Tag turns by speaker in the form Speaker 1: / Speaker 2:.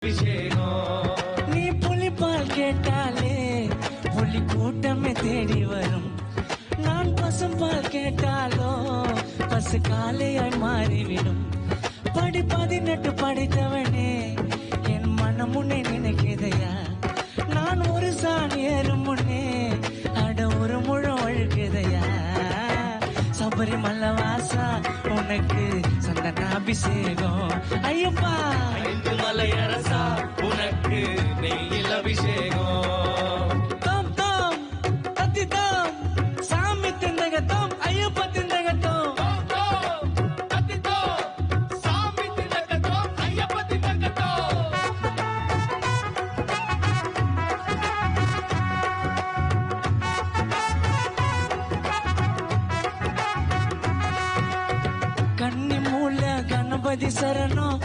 Speaker 1: நீ புலிப்பால் கேட்டாலே புலி கூட்டமே தேடி வரும். நான் பசும்பால் கேட்டாலோ பசு காலையாய் மாறிவிடும். படி 18 படித்தவனே என் மனம் முன்னே நினைக்கிறதையா. நான் ஒரு சாணி ஏறும் முன்னே அட ஒரு முழம் அழுக்குதையா. சபரிமலை வாசா உனக்கு சந்தன அபிஷேகம். ஐயப்பா
Speaker 2: மலை அரசா உனக்கு நெய்யில் அபிஷேகம்.
Speaker 1: தோம் தோம் தத்தி தோம் சாமி திண்டகத்தோம் ஐயப்பா திண்டகத்தோம். கன்னி மூல கணபதி சரணம்